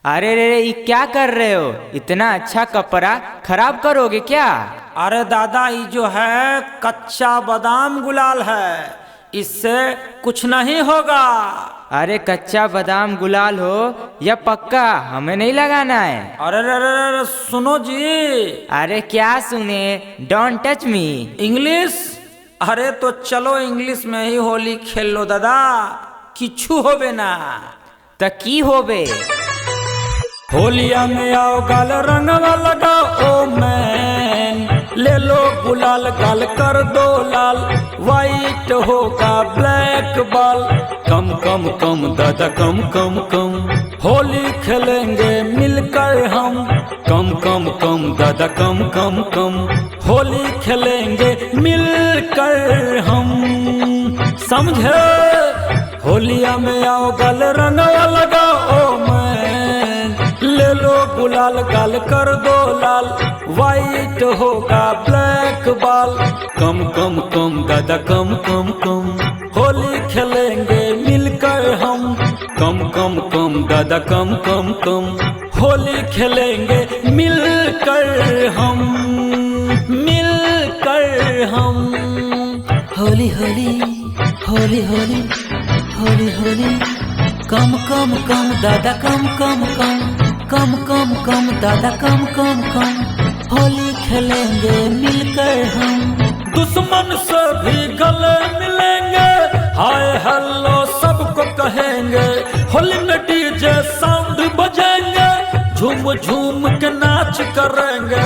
अरे रे ये क्या कर रहे हो? इतना अच्छा कपड़ा खराब करोगे क्या? अरे दादा, ये जो है कच्चा बादाम गुलाल है, इससे कुछ नहीं होगा। अरे कच्चा बादाम गुलाल हो या पक्का, हमें नहीं लगाना है। अरे रे रे रे, सुनो जी। अरे क्या सुने? Don't touch me. इंग्लिश? अरे तो चलो इंग्लिश में ही होली खेल लो दादा, किच्छू होबे ना। तो की होबे? होलिया में आओ गाल रंगवा लगाओ ओ मैन, ले लो गुलाल गाल कर दो लाल, वाइट होगा ब्लैक बॉल। कम कम कम दादा कम कम कम, होली खेलेंगे मिलकर हम। कम कम कम दादा कम कम कम, होली खेलेंगे मिलकर हम। समझे? होलिया में आओ गाल रंगवा लगाओ ओ मैन, ले लो गुलाल गाल कर दो लाल, वाइट होगा ब्लैक बॉल। कम कम कम दादा कम कम कम, होली खेलेंगे मिलकर हम। कम कम कम दादा कम कम कम, होली खेलेंगे मिलकर हम, मिलकर हम। होली होली होली होली होली होली, कम कम कम दादा कम कम कम, कम कम कम दादा कम कम कम, होली खेलेंगे मिलकर हम। दुश्मन से भी गले मिलेंगे, हाय हेलो सबको कहेंगे। होली में डीजे साउंड बजेंगे, झूम झूम के नाच करेंगे।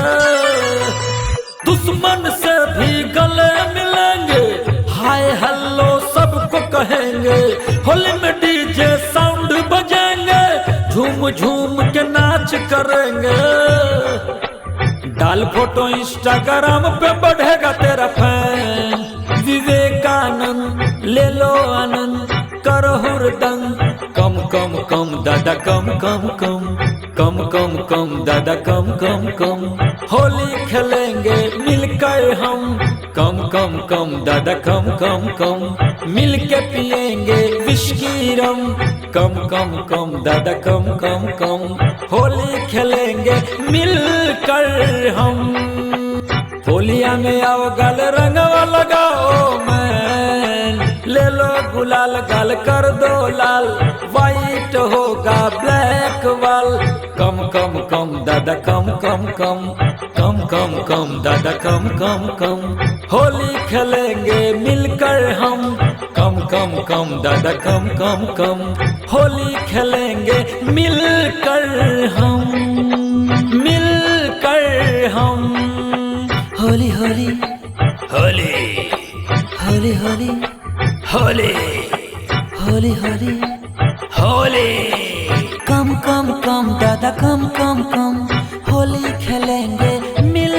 दुश्मन से भी गले मिलेंगे, हाय हेलो सबको कहेंगे। होली में डीजे साउंड बजेंगे, झूम झूम के नाच करेंगे। डाल फोटो इंस्टाग्राम पे बढ़ेगा तेरा फैन। विवेकानंद ले लो आनंद, करो हुरदंग। कम कम कम दादा कम कम कम, कम कम कम दादा कम कम कम, होली खेलेंगे मिलकर हम। कम कम कम दादा कम कम कम, मिलके पिएंगे विस्की रम। कम कम कम दादा कम कम कम, होली खेलेंगे मिलकर हम। होलिया में आओ गाल रंगवा लगाओ मैन, ले लो गुलाल गाल कर दो लाल, वाइट होगा ब्लैक वाल। कम कम कम दादा कम कम कम, कम कम कम दादा कम कम कम, होली खेलेंगे मिलकर हम। कम कम कम दादा कम कम कम, होली खेलेंगे मिलकर हम, मिलकर हम। होली होली होली होली होली होली होली होली, होली। कम कम कम दादा कम कम कम, होली खेलेंगे मिल